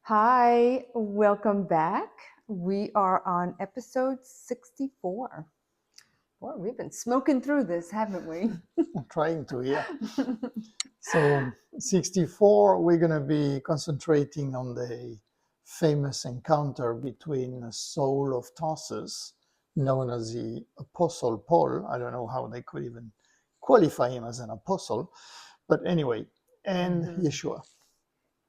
Hi, welcome back. We are on episode 64. Boy, we've been smoking through this, haven't we? I'm trying to, yeah. So 64, we're going to be concentrating on the famous encounter between Saul of Tarsus, known as the Apostle Paul. I don't know how they could even qualify him as an apostle, but anyway, and Yeshua.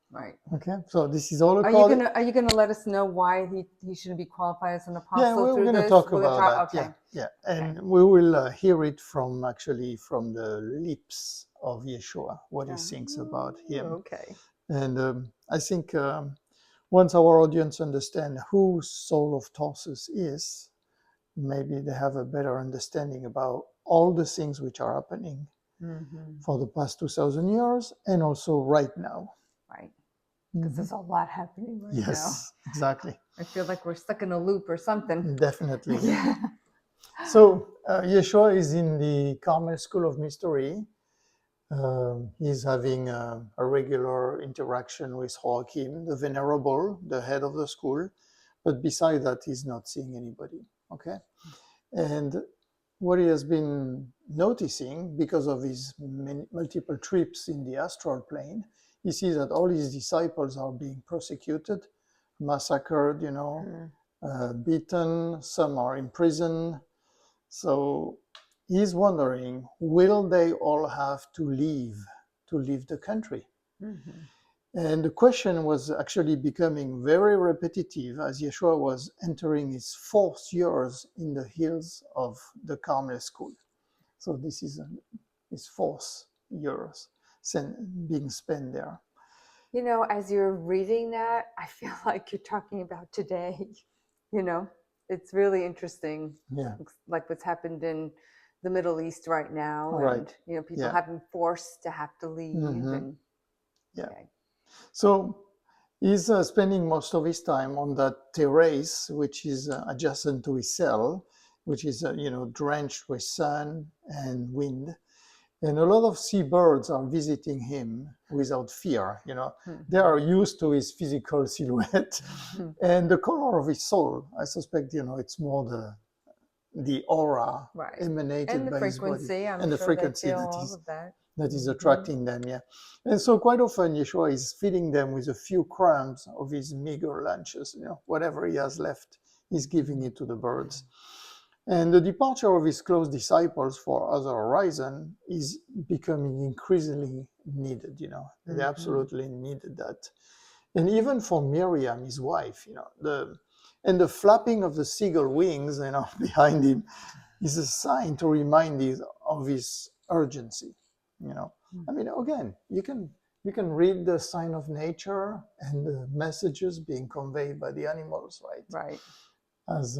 Right. Okay, so this is all Are you gonna let us know why he shouldn't be qualified as an apostle? Yeah, we're through going to this? talk We're gonna about that. Okay. Yeah. And we will hear it from the lips of Yeshua, what he thinks about him. Okay. And I think once our audience understand who Saul of Tarsus is, maybe they have a better understanding about all the things which are happening for the past 2,000 years and also right now. Right. Because there's a lot happening right now. Yes, exactly. I feel like we're stuck in a loop or something. Definitely. Yeah. So Yeshua is in the Carmel School of Mystery. He's having a regular interaction with Joachim, the Venerable, the head of the school. But beside that, he's not seeing anybody. Okay. And what he has been noticing, because of his multiple trips in the astral plane, he sees that all his disciples are being persecuted, massacred, beaten, some are in prison. So he's wondering, will they all have to leave the country? And the question was actually becoming very repetitive as Yeshua was entering his fourth years in the hills of the Carmel school. So this is his fourth years being spent there. You know, as you're reading that, I feel like you're talking about today. It's really interesting. Yeah. Like what's happened in the Middle East right now. Right. And, people have been forced to have to leave. And yeah. Okay. So he's spending most of his time on that terrace, which is adjacent to his cell, which is, drenched with sun and wind. And a lot of seabirds are visiting him without fear. They are used to his physical silhouette and the color of his soul. I suspect, it's more the aura emanated by his body and the frequency that is attracting them. Yeah. And so quite often Yeshua is feeding them with a few crumbs of his meager lunches, whatever he has left, he's giving it to the birds. And the departure of his close disciples for other horizon is becoming increasingly needed, They absolutely needed that. And even for Miriam, his wife, the flapping of the seagull wings, behind him is a sign to remind you of his urgency, I mean, again, you can read the sign of nature and the messages being conveyed by the animals, right? Right. As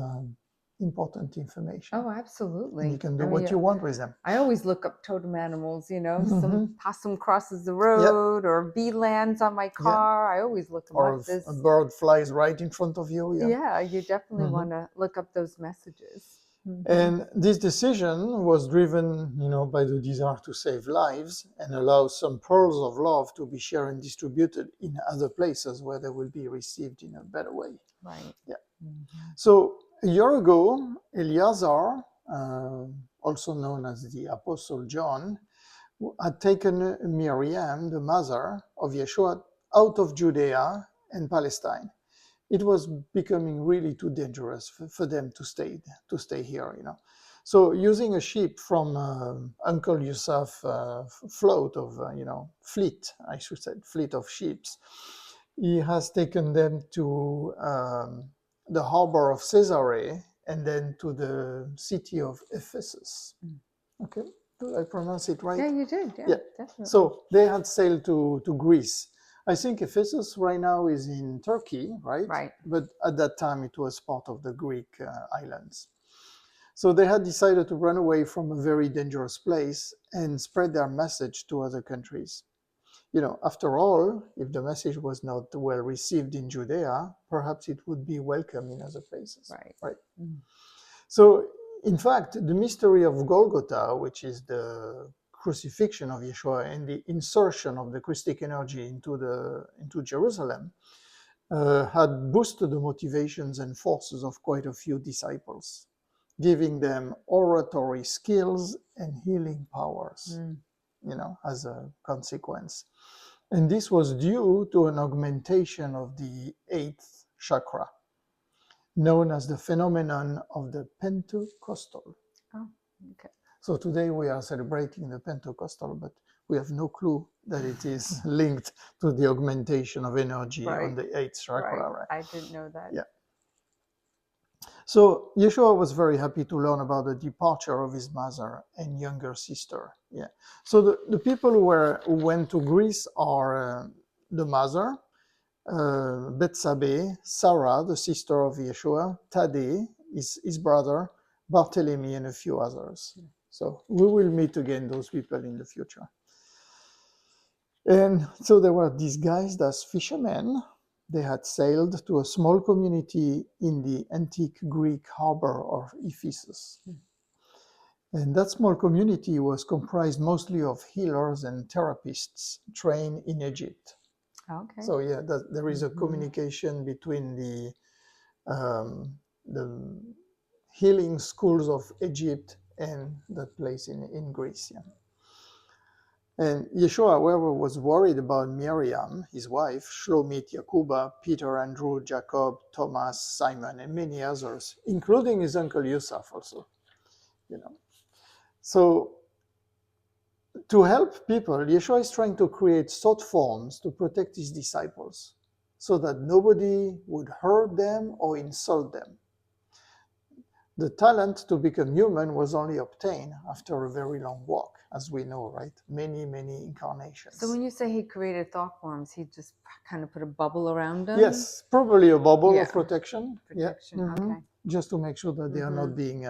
important information. Oh, absolutely. And you can do what you want with them. I always look up totem animals, some possum crosses the road or bee lands on my car. I always look them up. Or a bird flies right in front of you. Yeah, you definitely want to look up those messages. And this decision was driven, by the desire to save lives and allow some pearls of love to be shared and distributed in other places where they will be received in a better way. Right. Yeah. So a year ago, Eleazar, also known as the Apostle John, had taken Miriam, the mother of Yeshua, out of Judea and Palestine. It was becoming really too dangerous for them to stay here, So using a ship from Uncle Yusuf fleet of ships, he has taken them to the harbor of Caesarea and then to the city of Ephesus. Okay, did I pronounce it right? Yeah, you did. Yeah. Definitely. So they had sailed to Greece. I think Ephesus right now is in Turkey, right? Right. But at that time, it was part of the Greek islands. So they had decided to run away from a very dangerous place and spread their message to other countries. After all, if the message was not well received in Judea, perhaps it would be welcome in other places. Right. So, in fact, the mystery of Golgotha, which is the crucifixion of Yeshua and the insertion of the Christic energy into Jerusalem, had boosted the motivations and forces of quite a few disciples, giving them oratory skills and healing powers, as a consequence. And this was due to an augmentation of the eighth chakra, known as the phenomenon of the Pentecostal. Oh, okay. So today we are celebrating the Pentecostal, but we have no clue that it is linked to the augmentation of energy on the eighth chakra. Right? I didn't know that. Yeah. So Yeshua was very happy to learn about the departure of his mother and younger sister. Yeah. So the people who went to Greece are the mother, Betsabe, Sarah, the sister of Yeshua, Tadde, his brother, Barthélemy, and a few others. So we will meet again those people in the future. And so they were disguised as fishermen. They had sailed to a small community in the antique Greek harbor of Ephesus. And that small community was comprised mostly of healers and therapists trained in Egypt. Okay. So there is a communication between the healing schools of Egypt and that place in Greece. Yeah. And Yeshua, however, was worried about Miriam, his wife, Shlomit, Yakuba, Peter, Andrew, Jacob, Thomas, Simon, and many others, including his uncle Yusuf also. So to help people, Yeshua is trying to create thought forms to protect his disciples so that nobody would hurt them or insult them. The talent to become human was only obtained after a very long walk, as we know, right? Many, many incarnations. So when you say he created thought forms, he just kind of put a bubble around them? Yes, probably a bubble of protection. Okay. Just to make sure that they are not being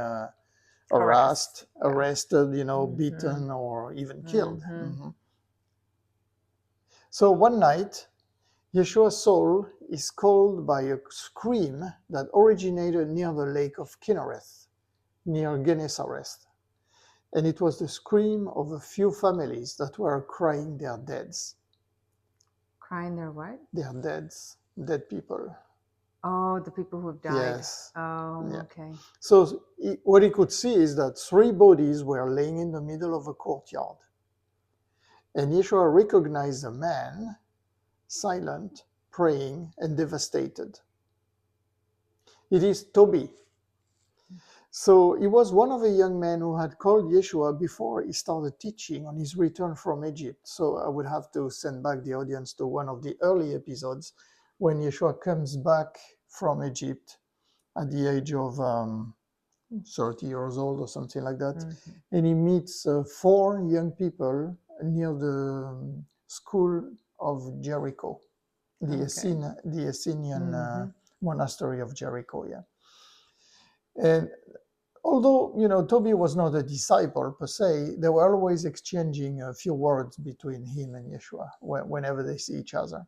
harassed, arrested, beaten, or even killed. So one night, Yeshua's soul is called by a scream that originated near the lake of Kinnereth, near Gennesaret. And it was the scream of a few families that were crying their deads. Crying their what? Their deads, dead people. Oh, the people who have died. Yes. Oh, okay. So what he could see is that 3 bodies were laying in the middle of a courtyard. And Yeshua recognized a man, silent, praying, and devastated. It is Toby. So he was one of the young men who had called Yeshua before he started teaching on his return from Egypt. So I would have to send back the audience to one of the early episodes when Yeshua comes back from Egypt at the age of 30 years old or something like that. And he meets 4 young people near the school of Jericho, the Essenian monastery of Jericho. Yeah. And although, Toby was not a disciple per se, they were always exchanging a few words between him and Yeshua whenever they see each other.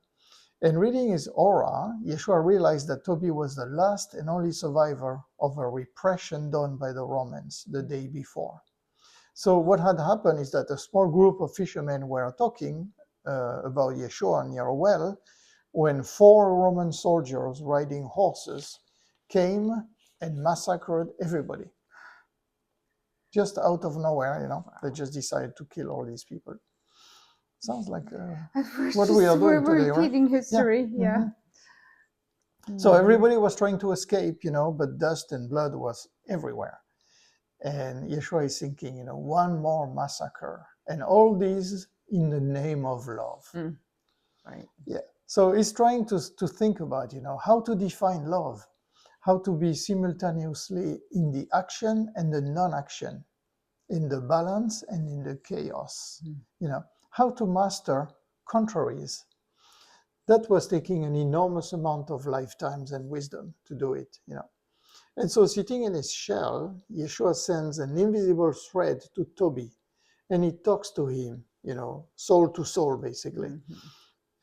And reading his aura, Yeshua realized that Toby was the last and only survivor of a repression done by the Romans the day before. So what had happened is that a small group of fishermen were talking about Yeshua near a well when 4 Roman soldiers riding horses came and massacred everybody. Just out of nowhere, They just decided to kill all these people. Sounds like what we are doing today, repeating history. Yeah. So everybody was trying to escape, but dust and blood was everywhere. And Yeshua is thinking, one more massacre. And all these in the name of love. Right. Yeah. So he's trying to think about, how to define love. How to be simultaneously in the action and the non-action, in the balance and in the chaos, how to master contraries. That was taking an enormous amount of lifetimes and wisdom to do it, And so sitting in his shell, Yeshua sends an invisible thread to Toby, and he talks to him, soul to soul, basically.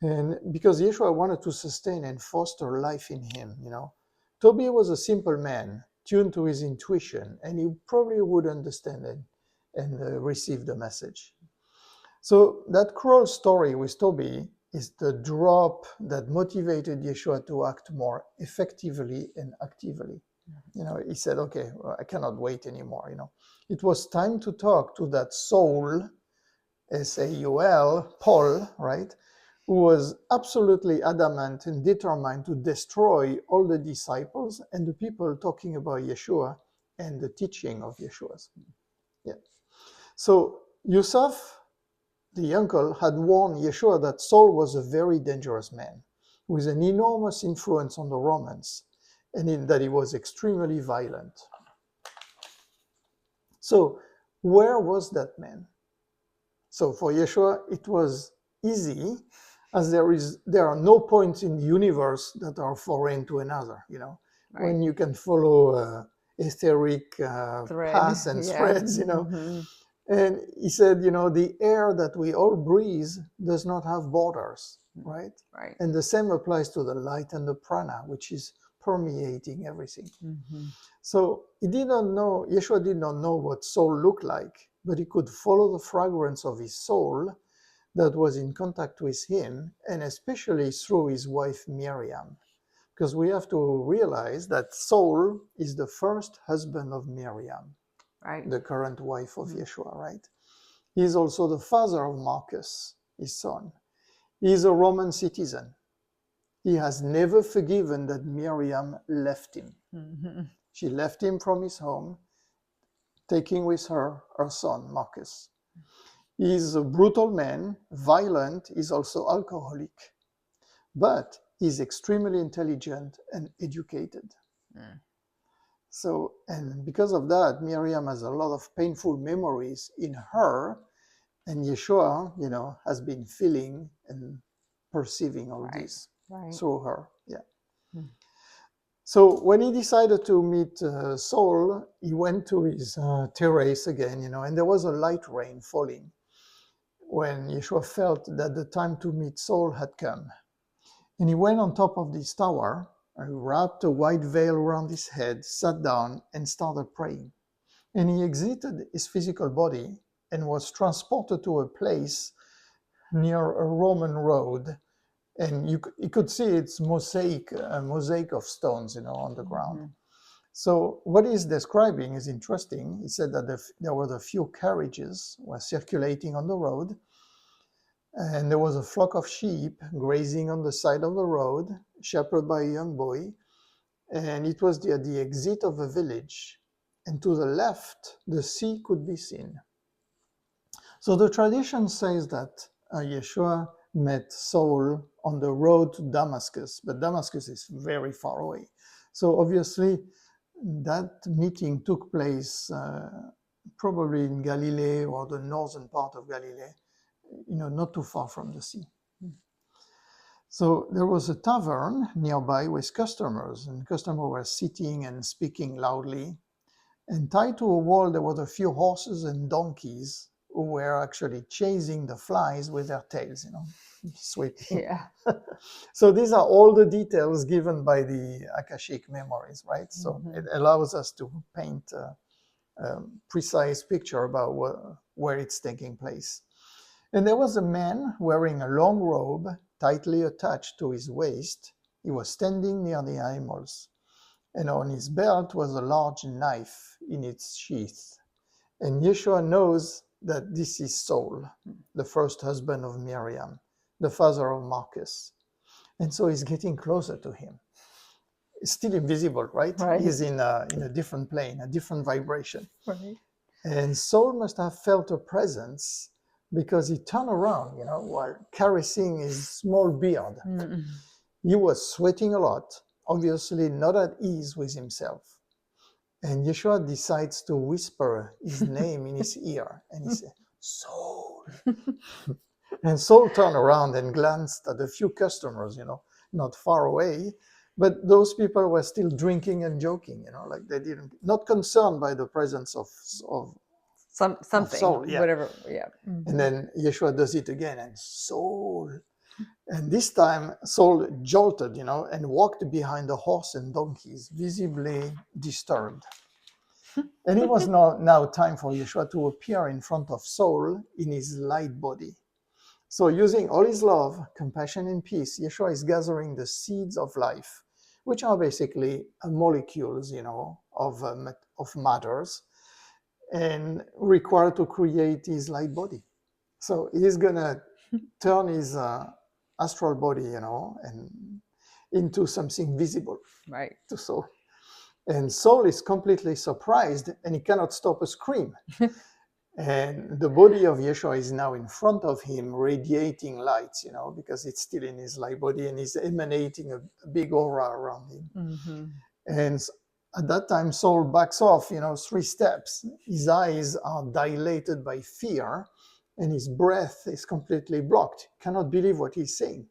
And because Yeshua wanted to sustain and foster life in him, Toby was a simple man, tuned to his intuition, and he probably would understand it and receive the message. So that cruel story with Toby is the drop that motivated Yeshua to act more effectively and actively. He said, okay, well, I cannot wait anymore. It was time to talk to that Saul, Saul, Paul, right? Who was absolutely adamant and determined to destroy all the disciples and the people talking about Yeshua and the teaching of Yeshua's. Yeah. So Yusuf, the uncle, had warned Yeshua that Saul was a very dangerous man with an enormous influence on the Romans, and that he was extremely violent. So where was that man? So for Yeshua, it was easy, as there are no points in the universe that are foreign to another. Right. When you can follow etheric paths and threads. And he said, the air that we all breathe does not have borders, right? Right. And the same applies to the light and the prana, which is permeating everything. So Yeshua did not know what soul looked like, but he could follow the fragrance of his soul that was in contact with him, and especially through his wife Miriam. Because we have to realize that Saul is the first husband of Miriam, right. the current wife of Yeshua, right? He is also the father of Marcus, his son. He is a Roman citizen. He has never forgiven that Miriam left him. She left him from his home, taking with her son, Marcus. He is a brutal man, violent, he's also alcoholic, but he's extremely intelligent and educated. So, and because of that, Miriam has a lot of painful memories in her, and Yeshua, has been feeling and perceiving all this through her. Yeah. So when he decided to meet Saul, he went to his terrace again, and there was a light rain falling when Yeshua felt that the time to meet Saul had come. And he went on top of this tower, wrapped a white veil around his head, sat down, and started praying. And he exited his physical body and was transported to a place near a Roman road. And you could see its mosaic of stones, on the ground. So what he's describing is interesting. He said that there were a few carriages were circulating on the road, and there was a flock of sheep grazing on the side of the road, shepherded by a young boy, and it was at the exit of a village, and to the left the sea could be seen. So the tradition says that Yeshua met Saul on the road to Damascus, but Damascus is very far away. So obviously that meeting took place probably in Galilee or the northern part of Galilee, not too far from the sea. So there was a tavern nearby with customers, and customers were sitting and speaking loudly. And tied to a wall, there were a few horses and donkeys who were actually chasing the flies with their tails, sweeping. Yeah. So these are all the details given by the Akashic memories, right? So it allows us to paint a precise picture about where it's taking place. And there was a man wearing a long robe tightly attached to his waist. He was standing near the animals, and on his belt was a large knife in its sheath. And Yeshua knows that this is Saul, the first husband of Miriam, the father of Marcus. And so he's getting closer to him. It's still invisible, right? He's in a different plane, a different vibration. Right. And Saul must have felt a presence, because he turned around, while caressing his small beard. He was sweating a lot, obviously not at ease with himself. And Yeshua decides to whisper his name in his ear, and he said, Saul. And Saul turned around and glanced at a few customers, not far away, but those people were still drinking and joking, like they didn't, not concerned by the presence of something, Saul, whatever, And then Yeshua does it again, and Saul. And this time Saul jolted, and walked behind the horse and donkeys, visibly disturbed. And it was now time for Yeshua to appear in front of Saul in his light body. So using all his love, compassion, and peace, Yeshua is gathering the seeds of life, which are basically molecules, of matters, and required to create his light body. So he's gonna turn his astral body, and into something visible Right. to Saul. And Saul is completely surprised, and he cannot stop a scream. And the body of Yeshua is now in front of him, radiating light, because it's still in his light body, and he's emanating a big aura around him. Mm-hmm. And at that time, Saul backs off, 3 steps. His eyes are dilated by fear, and his breath is completely blocked. Cannot believe what he's saying.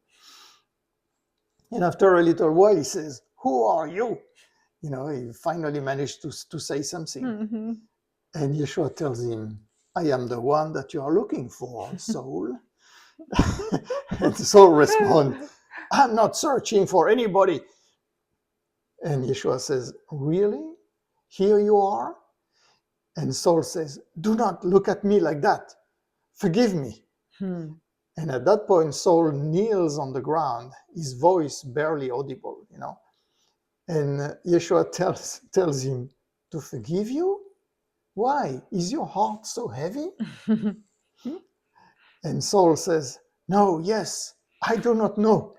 And after a little while, he says, "Who are you?" He finally managed to say something. Mm-hmm. And Yeshua tells him, "I am the one that you are looking for, Saul." And Saul responds, "I'm not searching for anybody." And Yeshua says, "Really? Here you are?" And Saul says, "Do not look at me like that. Forgive me." Hmm. And at that point, Saul kneels on the ground, his voice barely audible, And Yeshua tells him, "To forgive you? Why? Is your heart so heavy?" And Saul says, "No, yes, I do not know.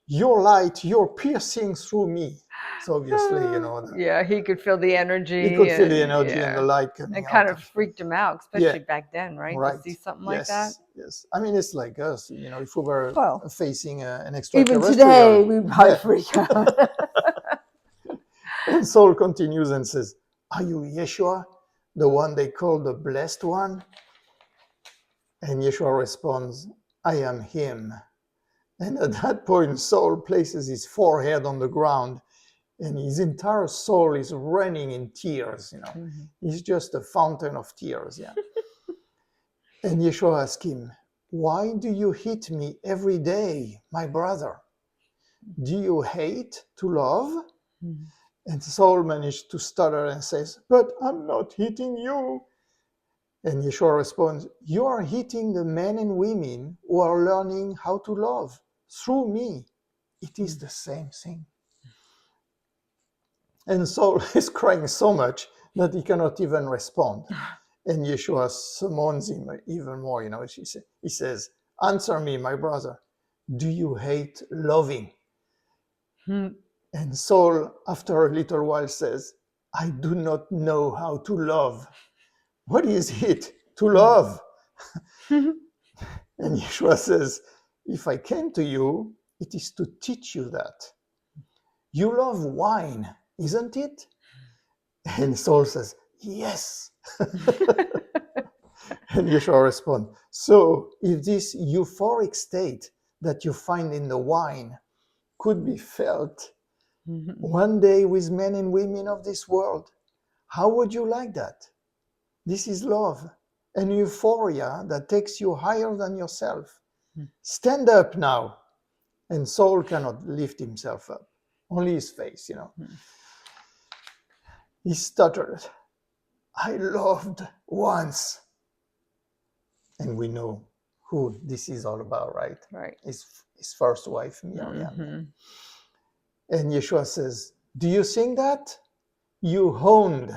Your light, you're piercing through me." So obviously, Yeah, he could feel the energy. he could feel the and, energy and the light coming It out kind of of him. freaked him out, Yeah, especially back then, right? right. To see something like that. Yes. I mean, it's like us, if we were Well, facing an even extraterrestrial. today, we probably Yeah. freak out. And Saul continues and says, "Are you Yeshua, the one they call the Blessed One?" And Yeshua responds, "I am him." And at that point, Saul places his forehead on the ground, and his entire soul is running in tears. Mhm. He's just a fountain of tears. Yeah. And Yeshua asks him, "Why do you hit me every day, my brother? Do you hate to love?" Mhm. And Saul managed to stutter and says, "But I'm not hitting you." And Yeshua responds, "You are hitting the men and women who are learning how to love through me. It is the same thing." And Saul is crying so much that he cannot even respond. And Yeshua summons him even more. He says, "Answer me, my brother. Do you hate loving?" Hmm. And Saul, after a little while, says, "I do not know how to love." What is it to love? And Yeshua says, "If I came to you, it is to teach you that. You love wine, isn't it?" And Saul says, "Yes." And Yeshua responds, "So if this euphoric state that you find in the wine could be felt one day with men and women of this world, how would you like that? This is love, an euphoria that takes you higher than yourself. Stand up now." And Saul cannot lift himself up, only his face. He stuttered, "I loved once." And we know who this is all about, right? Right. His first wife, Miriam. Mhm. And Yeshua says, "Do you think that? You honed.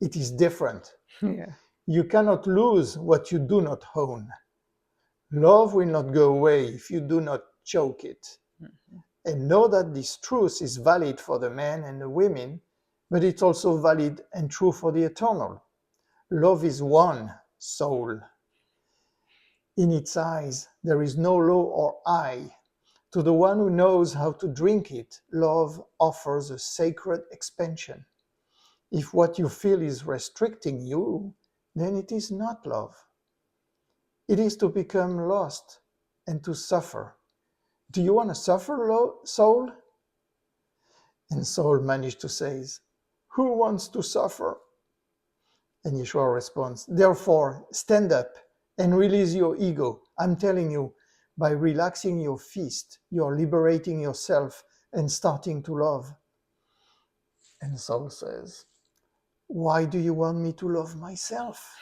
It is different. Yeah. You cannot lose what you do not hone. Love will not go away if you do not choke it. And know that this truth is valid for the men and the women, but it's also valid and true for the eternal. Love is one soul. In its eyes, there is no law or I. To the one who knows how to drink it, love offers a sacred expansion. If what you feel is restricting you, then it is not love. It is to become lost and to suffer. Do you want to suffer, soul?" And Saul managed to say, "Who wants to suffer?" And Yeshua responds, "Therefore, stand up and release your ego. I'm telling you, by relaxing your fist, you're liberating yourself and starting to love." And Saul says, "Why do you want me to love myself?"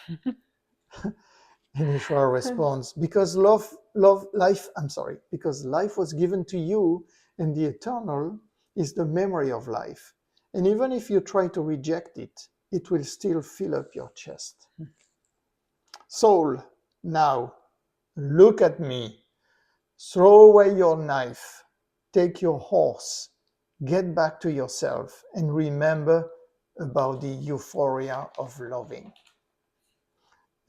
And Yeshua responds, because because life was given to you, and the eternal is the memory of life. And even if you try to reject it, it will still fill up your chest. Soul, now, look at me. Throw away your knife. Take your horse. Get back to yourself and remember about the euphoria of loving.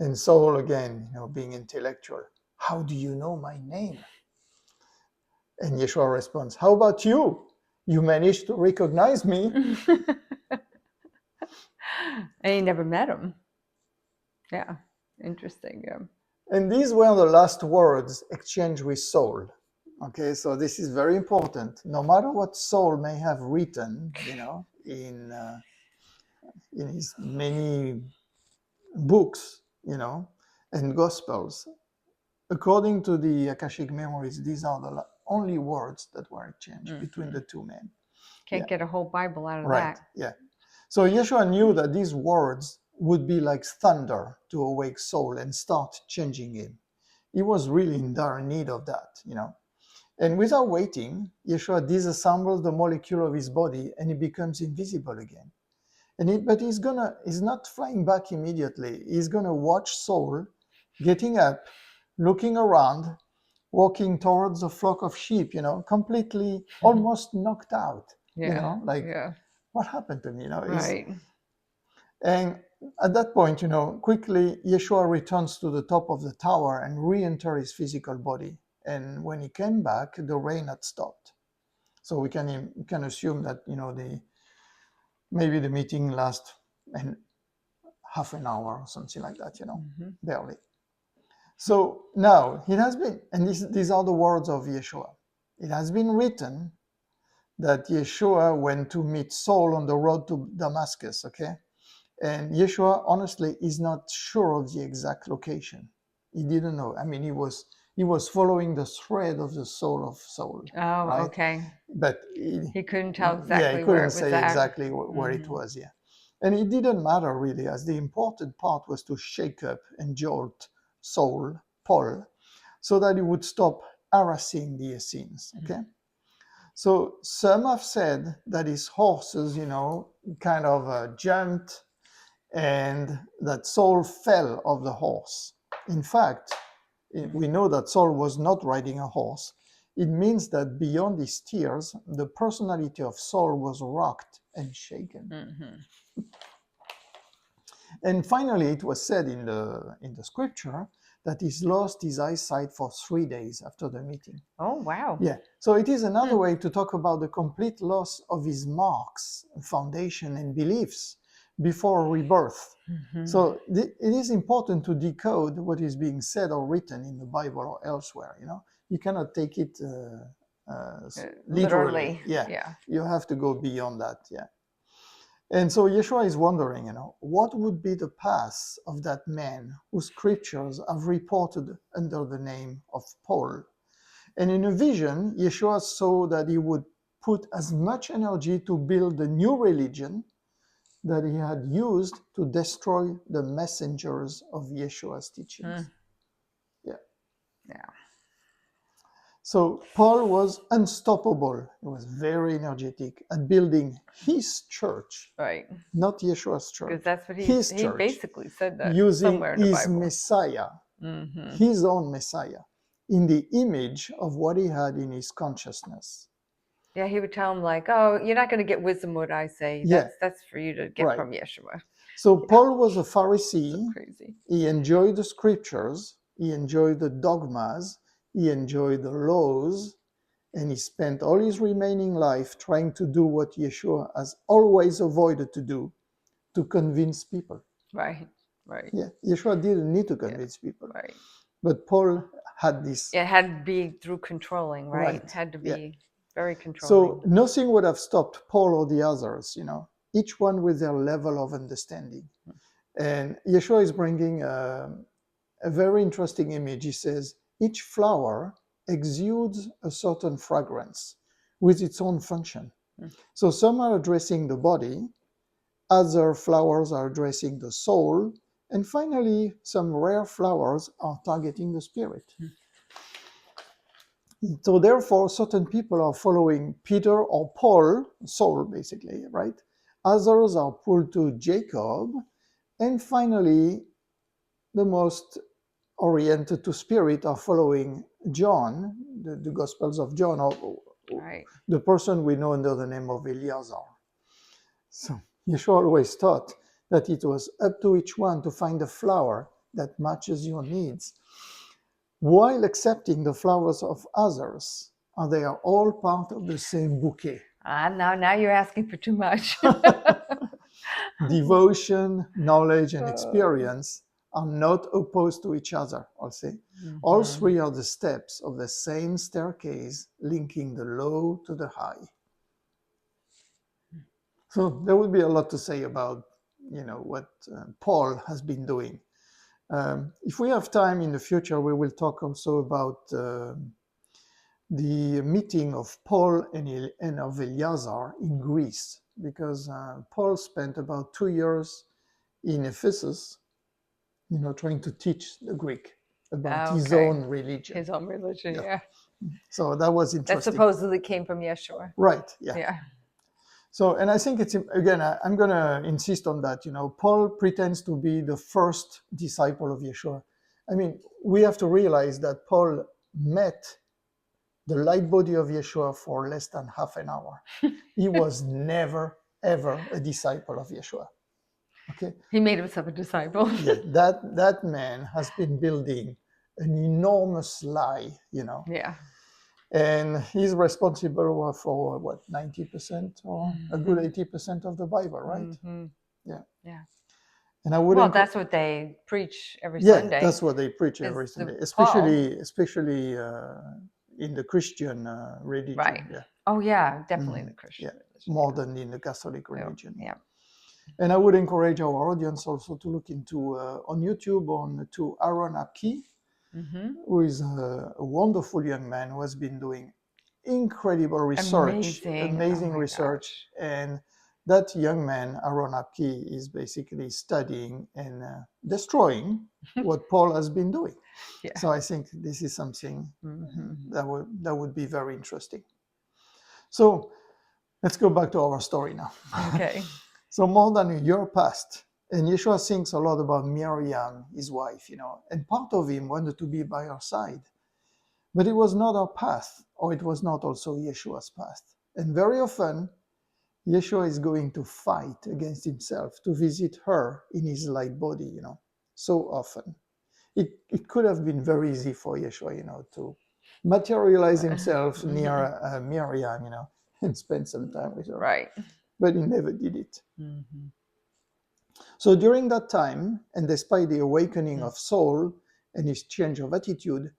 And Saul, again, being intellectual, how do you know my name? And Yeshua responds, how about you? You managed to recognize me. And he never met him. Yeah, interesting. Yeah. And these were the last words exchanged with Saul. Okay, so this is very important. No matter what Saul may have written, in his many books, and Gospels, according to the Akashic memories, these are the only words that were exchanged between the two men. Can't get a whole Bible out of Right, that. yeah. So Yeshua knew that these words would be like thunder to awake Saul and start changing him. He was really in dire need of that, And without waiting, Yeshua disassembles the molecule of his body and he becomes invisible again. But he's not flying back immediately. He's gonna watch Saul getting up, looking around, walking towards a flock of sheep, completely almost knocked out. What happened to me? Right. And at that point, quickly Yeshua returns to the top of the tower and re-enters his physical body. And when he came back, the rain had stopped. So we can assume that maybe the meeting lasts half an hour or something like that, barely. So now it has been, and these are the words of Yeshua. It has been written that Yeshua went to meet Saul on the road to Damascus, okay? And Yeshua, honestly, is not sure of the exact location. He didn't know. I mean, he was following the thread of the soul of Saul. Oh, right? Okay. But he couldn't tell exactly he couldn't where it was say at. exactly where it was, yeah. And it didn't matter really, as the important part was to shake up and jolt Paul, so that he would stop harassing the Essenes, okay? So some have said that his horses, kind of jumped and that Saul fell off the horse. In fact, we know that Saul was not riding a horse. It means that beyond his tears, the personality of Saul was rocked and shaken. And finally, it was said in the scripture that he lost his eyesight for 3 days after the meeting. Oh, wow. Yeah. So it is another way to talk about the complete loss of his marks, foundation, and beliefs before rebirth. So it is important to decode what is being said or written in the Bible or elsewhere. You cannot take it literally. Yeah. You have to go beyond that. Yeah. And so Yeshua is wondering, what would be the path of that man whose scriptures have reported under the name of Paul? And in a vision, Yeshua saw that he would put as much energy to build the new religion that he had used to destroy the messengers of Yeshua's teachings. Yeah. So Paul was unstoppable. He was very energetic at building his church, Right. not Yeshua's church. Because that's what he basically said that using somewhere in the his Bible. Messiah, his own Messiah, in the image of what he had in his consciousness. Yeah, he would tell him like, "Oh, you're not going to get wisdom what I say. That's for you to get from Yeshua." So Paul was a Pharisee. So crazy. He enjoyed the scriptures. He enjoyed the dogmas. He enjoyed the laws. And he spent all his remaining life trying to do what Yeshua has always avoided to do, to convince people. Right. Yeah, Yeshua didn't need to convince people. Right. But Paul had this. It had to be through controlling, right? It had to be very controlling. So nothing would have stopped Paul or the others, each one with their level of understanding. And Yeshua is bringing a very interesting image. He says, each flower exudes a certain fragrance with its own function. So some are addressing the body, other flowers are addressing the soul, And finally, some rare flowers are targeting the spirit. So therefore, certain people are following Peter or Paul, Saul basically, right? Others are pulled to Jacob. And finally, the most oriented to spirit are following John, the Gospels of John, or Right. the person we know under the name of Eleazar. So Yeshua always taught that it was up to each one to find a flower that matches your needs, while accepting the flowers of others. And they are all part of the same bouquet. Now you're asking for too much. Devotion, knowledge, and experience are not opposed to each other, I'll say. All three are the steps of the same staircase linking the low to the high. So there would be a lot to say about, what Paul has been doing. If we have time in the future, we will talk also about the meeting of Paul and of Eleazar in Greece, because Paul spent about 2 years in Ephesus, trying to teach the Greek about his own religion. His own religion, yeah. So that was interesting. That supposedly came from Yeshua. Right, yeah. So, and I think it's, again, I'm going to insist on that. Paul pretends to be the first disciple of Yeshua. I mean, we have to realize that Paul met the light body of Yeshua for less than half an hour. He was never, ever a disciple of Yeshua. Okay. He made himself a disciple. Yeah, that man has been building an enormous lie, Yeah. And he's responsible for 90% or a good 80% of the Bible, right? Mm-hmm. Yeah. Yeah. And I would. Well, that's what they preach every Sunday. Yeah, that's what they preach every Sunday, especially in the Christian religion. Right. Yeah. Oh yeah, definitely in the Christian religion. More than in the Catholic religion. Yeah. And I would encourage our audience also to look into on YouTube to Aaron Apke, who is a wonderful young man who has been doing incredible research, amazing research. And that young man, Aaron Apke, is basically studying and destroying what Paul has been doing. Yeah. So I think this is something that would be very interesting. So let's go back to our story now. Okay. So more than a year passed, and Yeshua thinks a lot about Miriam, his wife, and part of him wanted to be by her side. But it was not her path, or it was not also Yeshua's path. And very often, Yeshua is going to fight against himself to visit her in his light body, so often. It could have been very easy for Yeshua, to materialize himself near Miriam, and spend some time with her. Right. But he never did it. So during that time, and despite the awakening of Saul and his change of attitude,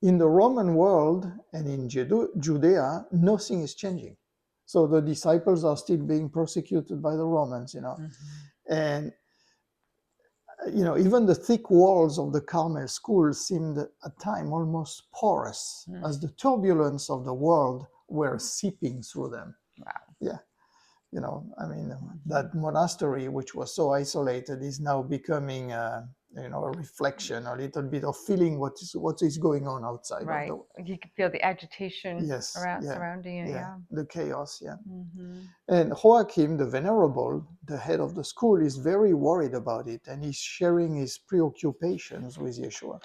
in the Roman world and in Judea, nothing is changing. So the disciples are still being persecuted by the Romans, and even the thick walls of the Carmel school seemed at time almost porous, as the turbulence of the world were seeping through them. Wow. Yeah. That monastery, which was so isolated, is now becoming a reflection, a little bit of feeling what is going on outside. Right. You can feel the agitation surrounding it. Yeah. The chaos. Yeah. And Joachim, the Venerable, the head of the school, is very worried about it, and he's sharing his preoccupations with Yeshua.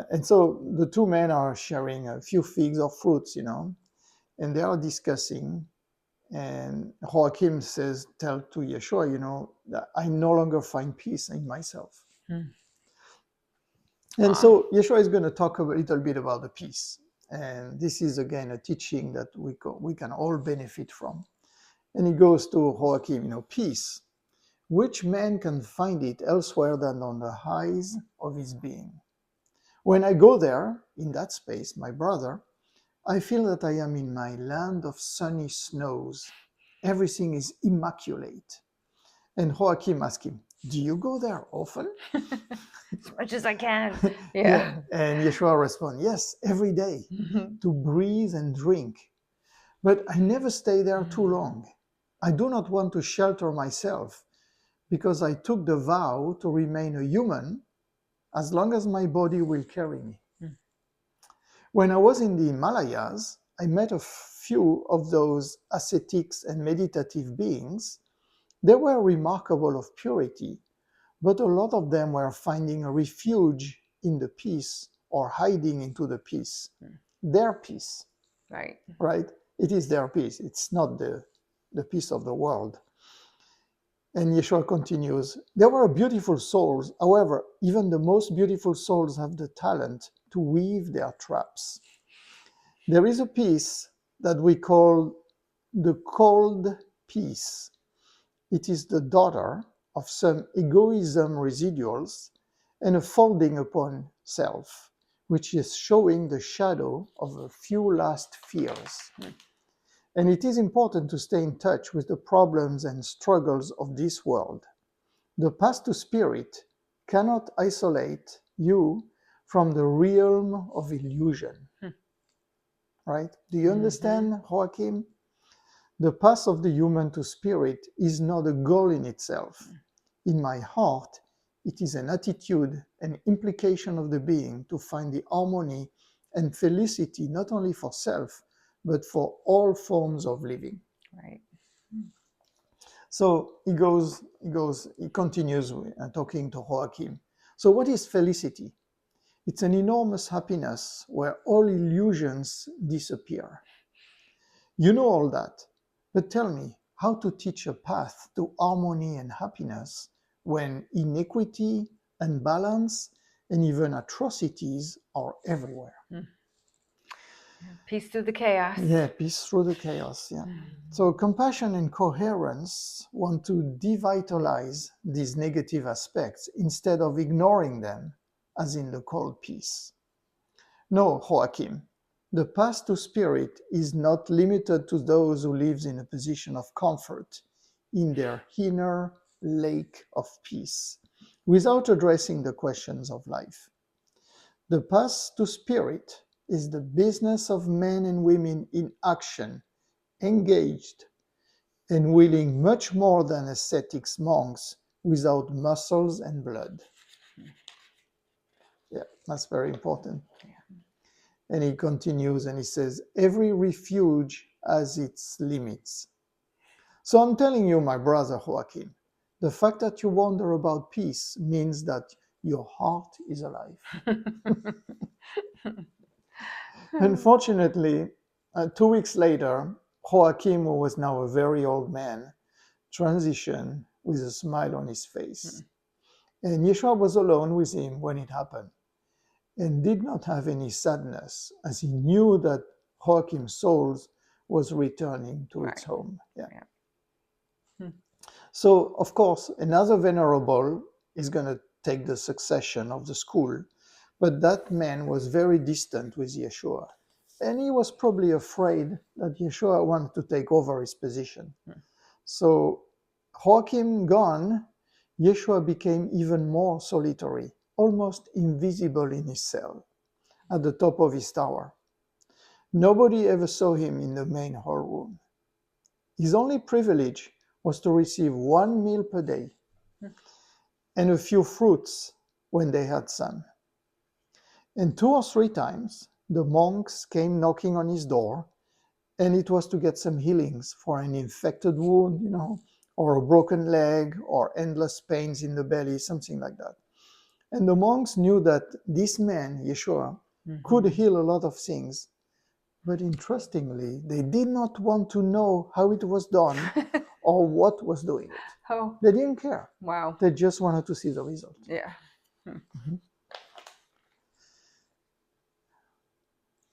And so the two men are sharing a few figs or fruits, and they are discussing. And Joachim tell to Yeshua, that I no longer find peace in myself. And so Yeshua is going to talk a little bit about the peace. And this is, again, a teaching that we can all benefit from. And he goes to Joachim, peace. Which man can find it elsewhere than on the highs of his being? When I go there, in that space, my brother, I feel that I am in my land of sunny snows. Everything is immaculate. And Joachim asked him, do you go there often? As much as I can. Yeah. And Yeshua responded, yes, every day, to breathe and drink. But I never stay there too long. I do not want to shelter myself, because I took the vow to remain a human as long as my body will carry me. When I was in the Himalayas, I met a few of those ascetics and meditative beings. They were remarkable of purity, but a lot of them were finding a refuge in the peace or hiding into the peace. Their peace. Right? It is their peace. It's not the peace of the world. And Yeshua continues, there were beautiful souls. However, even the most beautiful souls have the talent to weave their traps. There is a peace that we call the cold peace. It is the daughter of some egoism residuals and a folding upon self, which is showing the shadow of a few last fears. And it is important to stay in touch with the problems and struggles of this world. The path to spirit cannot isolate you from the realm of illusion. Right? Do you understand, Joachim? The path of the human to spirit is not a goal in itself. In my heart, it is an attitude and implication of the being to find the harmony and felicity not only for self, but for all forms of living. Right. So he continues talking to Joachim. So what is felicity? It's an enormous happiness where all illusions disappear. You know all that, but tell me how to teach a path to harmony and happiness when inequity, imbalance, and even atrocities are everywhere. Peace through the chaos. Yeah, peace through the chaos. Yeah. So compassion and coherence want to devitalize these negative aspects instead of ignoring them, as in the cold peace. No, Joachim, the path to spirit is not limited to those who live in a position of comfort in their inner lake of peace, without addressing the questions of life. The path to spirit is the business of men and women in action, engaged, and willing much more than ascetics monks without muscles and blood. Yeah, that's very important. And he continues and he says, every refuge has its limits. So I'm telling you, my brother Joachim, the fact that you wonder about peace means that your heart is alive. Unfortunately, 2 weeks later, Joachim, who was now a very old man, transitioned with a smile on his face. And Yeshua was alone with him when it happened and did not have any sadness, as he knew that Joachim's soul was returning to its home. Yeah. So, of course, another venerable is going to take the succession of the school, but that man was very distant with Yeshua, and he was probably afraid that Yeshua wanted to take over his position. So, Joachim gone, Yeshua became even more solitary, almost invisible in his cell, at the top of his tower. Nobody ever saw him in the main hall room. His only privilege was to receive 1 meal per day and a few fruits when they had some. And 2 or 3 times, the monks came knocking on his door, and it was to get some healings for an infected wound, or a broken leg, or endless pains in the belly, something like that. And the monks knew that this man, Yeshua, could heal a lot of things. But interestingly, they did not want to know how it was done or what was doing it. Oh. They didn't care. Wow. They just wanted to see the result. Yeah.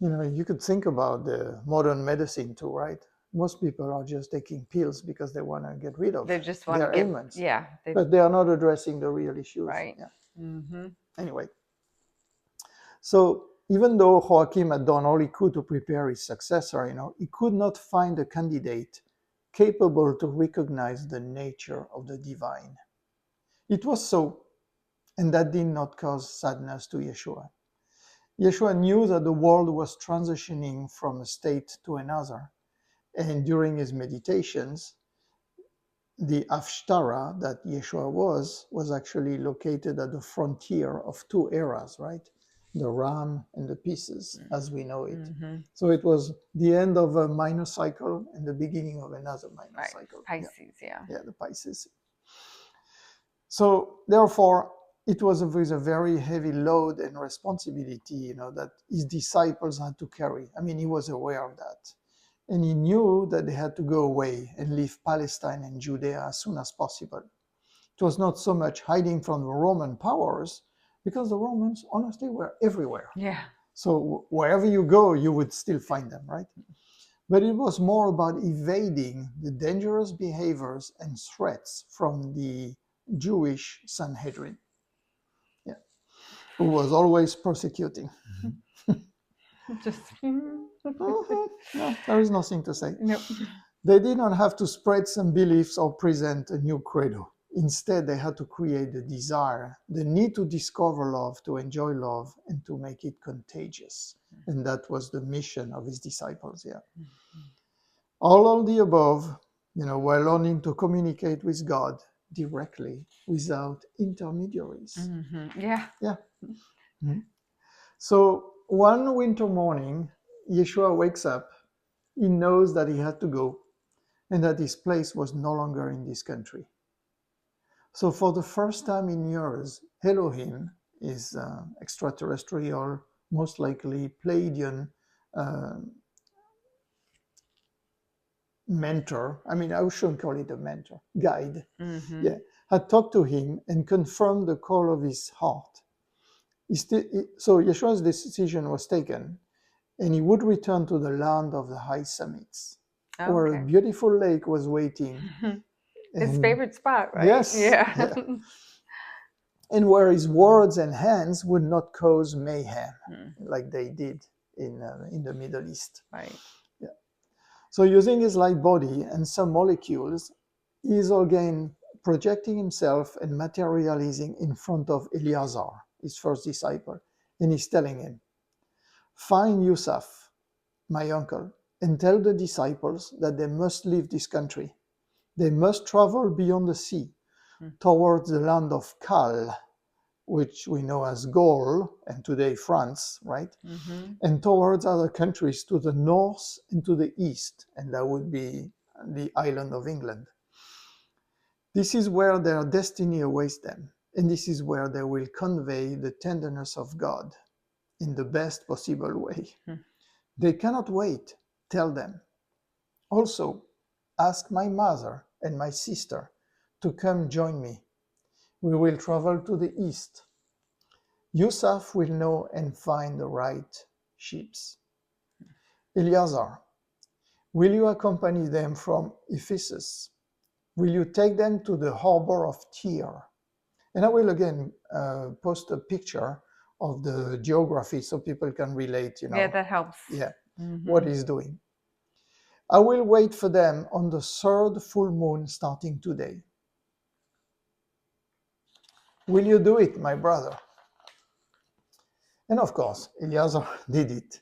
You could think about the modern medicine too, right? Most people are just taking pills because they want to get rid of their ailments. Yeah. But they are not addressing the real issues. Right. Yeah. Anyway, so even though Joachim had done all he could to prepare his successor, he could not find a candidate capable to recognize the nature of the divine. It was so, and that did not cause sadness to Yeshua. Yeshua knew that the world was transitioning from a state to another, and during his meditations, the Haftarah that Yeshua was actually located at the frontier of two eras, right? The ram and the pieces, as we know it. Mm-hmm. So it was the end of a minor cycle and the beginning of another minor Right. cycle. Pisces, yeah. Yeah, the Pisces. So therefore, it was with a very heavy load and responsibility, that his disciples had to carry. I mean, he was aware of that. And he knew that they had to go away and leave Palestine and Judea as soon as possible. It was not so much hiding from the Roman powers, because the Romans, honestly, were everywhere. Yeah. So wherever you go, you would still find them, right? But it was more about evading the dangerous behaviors and threats from the Jewish Sanhedrin, who was always persecuting. Just No, there is nothing to say. nope. They did not have to spread some beliefs or present a new credo. Instead, they had to create the desire, the need to discover love, to enjoy love, and to make it contagious. And that was the mission of his disciples, All of the above, while learning to communicate with God directly without intermediaries. Mm-hmm. Yeah. Mm-hmm. So one winter morning, Yeshua wakes up. He knows that he had to go and that his place was no longer in this country. So for the first time in years, Elohim is extraterrestrial, most likely Pleiadian mentor. I mean, I shouldn't call it a mentor, guide. Mm-hmm. Had talked to him and confirmed the call of his heart. So Yeshua's decision was taken, and he would return to the land of the high summits, where a beautiful lake was waiting. His favorite spot, right? Yes. Yeah. And where his words and hands would not cause mayhem, like they did in the Middle East. Right. So using his light body and some molecules, he is again projecting himself and materializing in front of Eleazar, his first disciple, and he's telling him, "Find Yusuf, my uncle, and tell the disciples that they must leave this country. They must travel beyond the sea towards the land of Kal, which we know as Gaul and today France, right? Mm-hmm. And towards other countries to the north and to the east, and that would be the island of England. This is where their destiny awaits them, and this is where they will convey the tenderness of God in the best possible way. They cannot wait. Tell them. Also, ask my mother and my sister to come join me. We will travel to the east. Yusuf will know and find the right ships. Eleazar, will you accompany them from Ephesus? Will you take them to the harbor of Tyre? And I will again post a picture of the geography so people can relate, Yeah, that helps. What he's doing. I will wait for them on the third full moon starting today. Will you do it, my brother? And of course, Eleazar did it.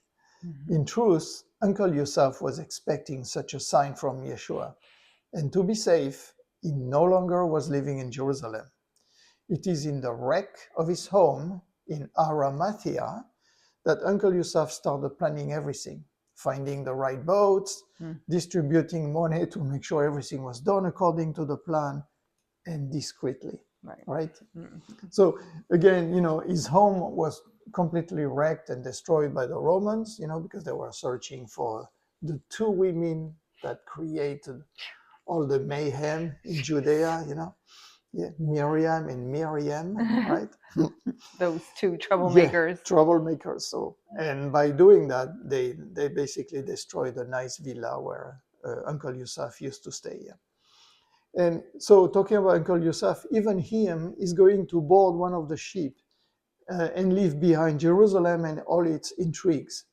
In truth, Uncle Yusuf was expecting such a sign from Yeshua. And to be safe, he no longer was living in Jerusalem. It is in the wreck of his home in Arimathea that Uncle Yusuf started planning everything, finding the right boats, distributing money to make sure everything was done according to the plan, and discreetly. Right? So again, his home was completely wrecked and destroyed by the Romans, because they were searching for the two women that created all the mayhem in Judea, Miriam and Miriam, right? Those two troublemakers. Troublemakers. So, and by doing that, they basically destroyed a nice villa where Uncle Yusuf used to stay. And so, talking about Uncle Yusuf, even him is going to board one of the ship and leave behind Jerusalem and all its intrigues,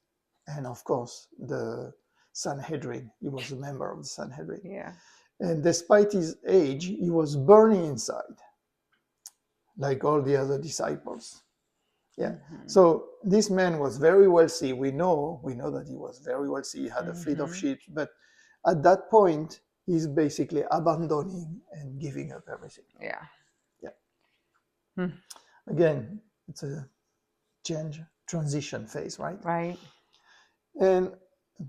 and of course the Sanhedrin. He was a member of the Sanhedrin. Yeah. And despite his age, he was burning inside, like all the other disciples. So this man was very wealthy. We know that he was very wealthy. He had a fleet of ships, but at that point, he's basically abandoning and giving up everything. Yeah. Again, it's a transition phase, right? Right. And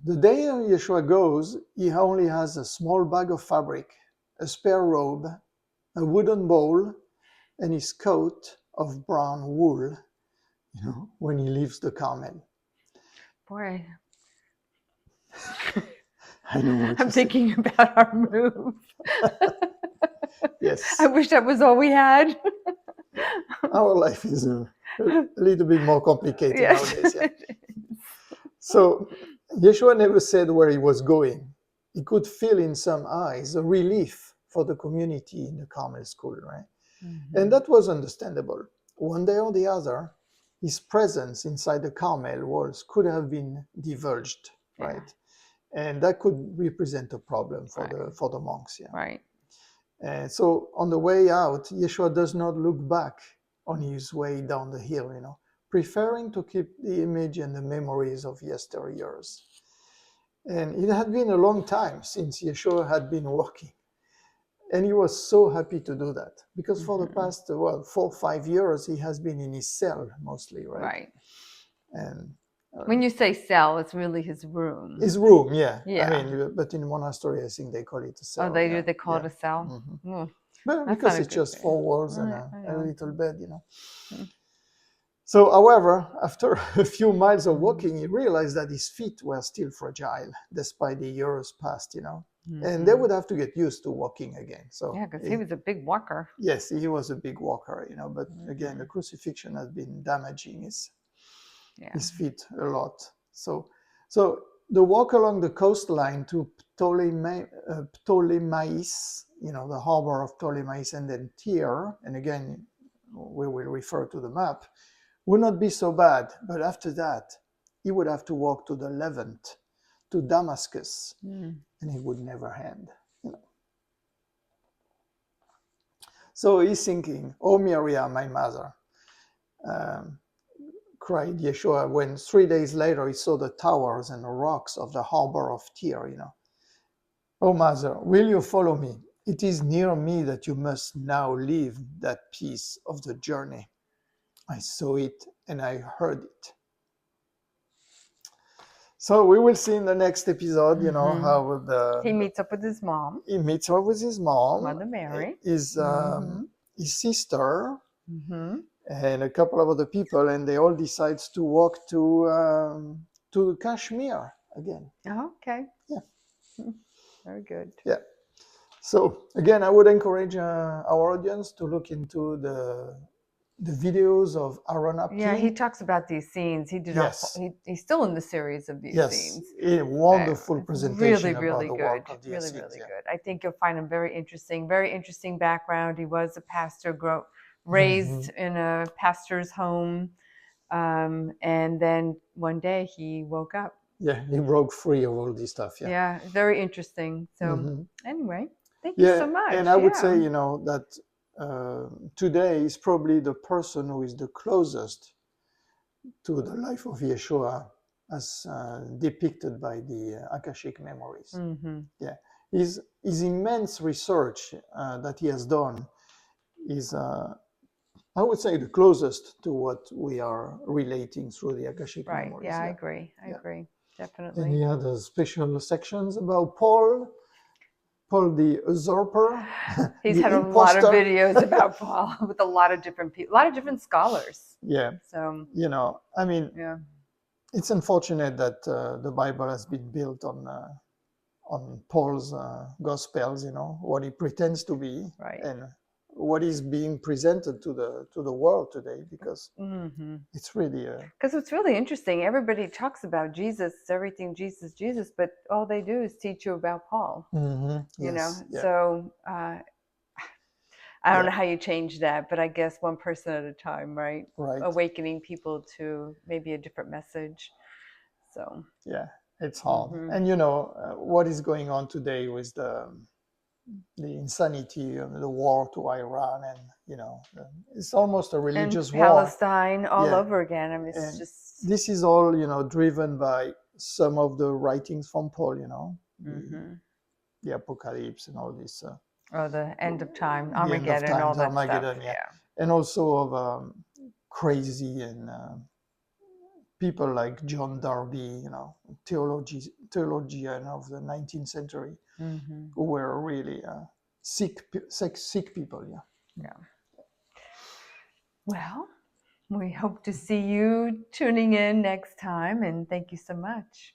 the day Yeshua goes, he only has a small bag of fabric, a spare robe, a wooden bowl, and his coat of brown wool, when he leaves the Carmel. Boy, I know what I'm thinking about our move. Yes. I wish that was all we had. Our life is a little bit more complicated Yes. nowadays. Yeah. So Yeshua never said where he was going. He could feel in some eyes a relief for the community in the Carmel school, right? And that was understandable. One day or the other, his presence inside the Carmel walls could have been divulged, right? And that could represent a problem for the monks. Yeah. Right. And so on the way out, Yeshua does not look back on his way down the hill, preferring to keep the image and the memories of yesteryears. And it had been a long time since Yeshua had been walking. And he was so happy to do that because for the past, 4 or 5 years, he has been in his cell mostly, right? Right. And when you say cell, it's really his room. His room, yeah. Yeah. I mean, but in monastery, I think they call it a cell. Oh, they yeah. do? They call yeah. it a cell? Mm-hmm. But because it's just 4 walls and a little bed, So, however, after a few miles of walking, he realized that his feet were still fragile despite the years past, and they would have to get used to walking again. So yeah, because he was a big walker. Yes, he was a big walker, but again, the crucifixion has been damaging his feet a lot. So the walk along the coastline to Ptolemais, the harbor of Ptolemais, and then Tyre, and again, we will refer to the map, would not be so bad. But after that, he would have to walk to the Levant, to Damascus, and he would never end. So he's thinking, "Oh, Miriam, my mother," cried Yeshua when 3 days later he saw the towers and the rocks of the harbor of Tyre. "Oh, mother, will you follow me? It is near me that you must now leave that piece of the journey. I saw it and I heard it." So we will see in the next episode, how he meets up with his mom. He meets up with his mom, Mother Mary, his sister, and a couple of other people, and they all decide to walk to Kashmir again. Oh, okay. Yeah. Very good. Yeah. So again, I would encourage our audience to look into the videos of Aaron Apke. Yeah, he talks about these scenes. He did. Yes. He's still in the series of these scenes. Yes, a wonderful presentation really about the good. work of the Really Essenes, good. I think you'll find him very interesting. Very interesting background. He was a pastor, raised in a pastor's home, and then one day he woke up. Yeah, he broke free of all this stuff. Yeah. Yeah, very interesting. So anyway, thank you so much. And I would say, that today is probably the person who is the closest to the life of Yeshua as depicted by the Akashic memories. Yeah, his immense research that he has done is, I would say, the closest to what we are relating through the Akashic memories. Right, yeah, I agree. I agree, definitely. And he had special sections about Paul the usurper. He's had imposter. A lot of videos about Paul with a lot of different people, a lot of different scholars. Yeah. So, I mean, yeah, it's unfortunate that the Bible has been built on Paul's Gospels, what he pretends to be, right, and what is being presented to the world today, because it's really because it's really interesting. Everybody talks about Jesus, everything Jesus, but all they do is teach you about Paul. Yes, yeah. So I don't know how you change that, but I guess one person at a time, right? Right. Awakening people to maybe a different message. So yeah, it's hard. And what is going on today with the insanity of the war to Iran, and it's almost a religious and war. Palestine all over again. I mean, it's just, this is all driven by some of the writings from Paul. the apocalypse and all this, Oh, the end of time, the end of Armageddon, all times, that stuff. Armageddon, yeah, Yeah. and also of crazy and people like John Darby, theologian of the 19th century, Mm-hmm. who were really sick people, yeah. Yeah. Well, we hope to see you tuning in next time, and thank you so much.